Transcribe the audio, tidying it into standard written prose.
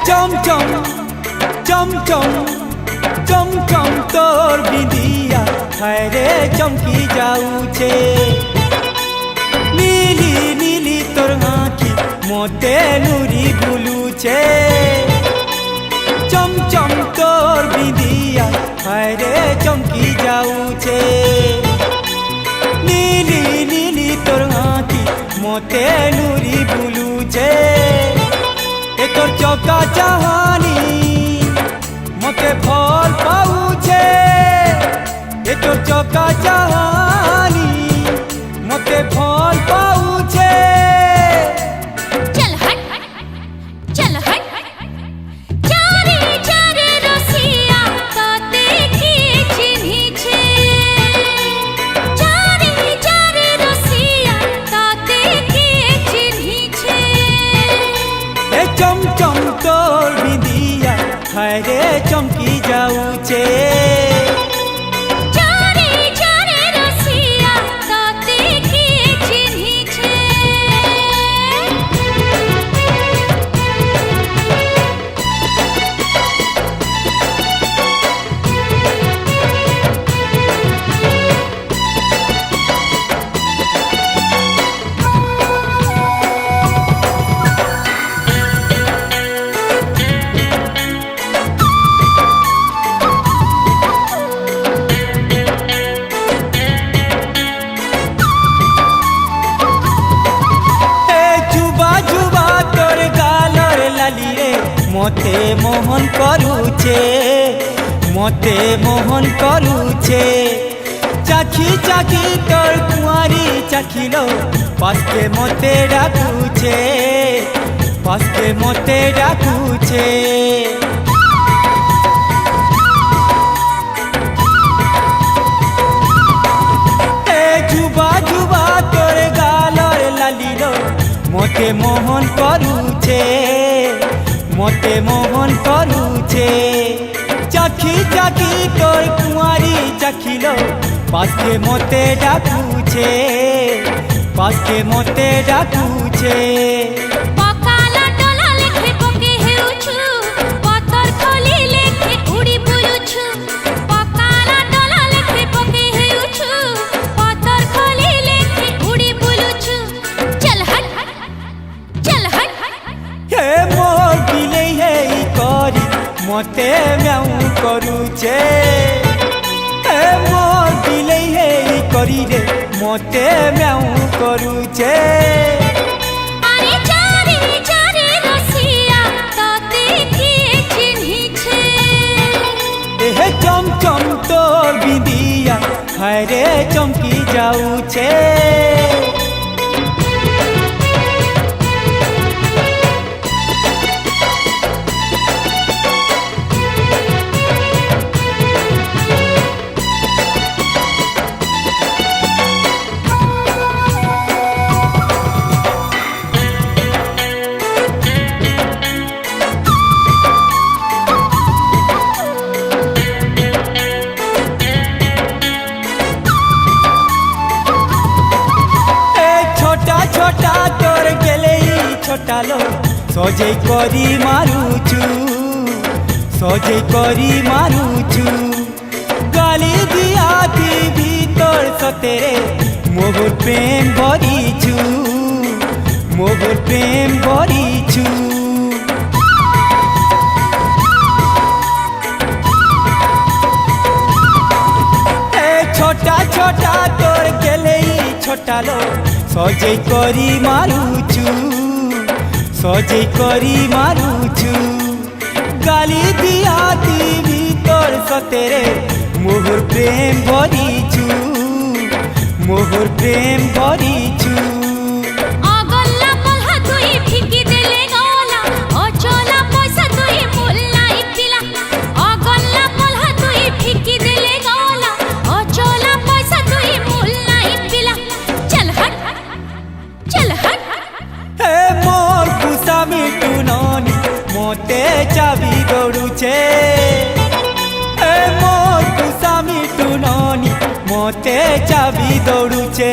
চম চম চম চম চম চম তোর বিদিয়া হায় রে চমকি যাউছে নীলি নীলি তোর আঁখি মতে নুরি বুলুছে চম চম তোর বিদিয়া হায় রে চমকি যাউছে নীলি নীলি তোর আঁখি মতে নুরি বুলুছে এ তোর চকা চাহানি মতে ফল পাউছে এ তোর চকা চাহানি মতে ফল পাউছে चल हट चल हट चारे चारे रसिया ताते की चिन्ही छे चारे चारे रसिया ताते की चिन्ही छे ए चम चम तोर बिंदिया हाय रे चमकी जाउचे चारे चारे रसिया ताते की चिन्ही छे মতে মোহন করুছে মতে মোহন করুছে চাখি চাখি তোর কুয়ারি চাখিল পাশকে মতে ডাকুছে পাশকে মতে ডাকুছে যুবা যুবা তোর গালর লালিল মতে মোহন করুছে মতে মোহন করুছে চাখি চাখি তোর কুয়ারি চাখিল পাশকে মতে ডাকুছে পাশকে মতে ডাকুছে পকালা ডলা লেখে পকে হেউছু পতর খলি লেখে উড়ি বুলুছু পকালা ডলা লেখে পকে হেউছু পতর খলি লেখে উড়ি বুলুছু চল হট চল হট হে মোর বিলেই হেই করি মতে ম্যাউ করুছে হে মোর বিলেই হেই করি রে মতে ম্যাউ করুছে আরে চারে চারে রসিয়া তাতে কি চিনহিছে এহে চম চম তোর বিদিয়া হায় রে চমকি যাউছে छोटा तोर गेले छोटालो सजे करी मारुचु सजे करी मारुचु गाली दिया थी भीतर सतेरे मोहर प्रेम भरीचु मोहर प्रेम भरीचु छोटा छोटा तोर गेले छोटालो सजे करी मारुचु सजे करी मारुचु गाली दिया दी भीतर सतेरे मोहर प्रेम भरीचु मोहर प्रेम भरीचु अगल्ला पल्हा तुई फिकी देले गला अचला पैसा तुई मुल्लाई पिला अगल्ला पल्हा तुई फिकी देले गला अचला पैसा तुई मुल्लाई पिला चल हट चल हट हे मोर कुसामी टुननी मोते चाबी दौड़ुचे हे मोर कुसामी टुननी मोते चाबी दौड़ुचे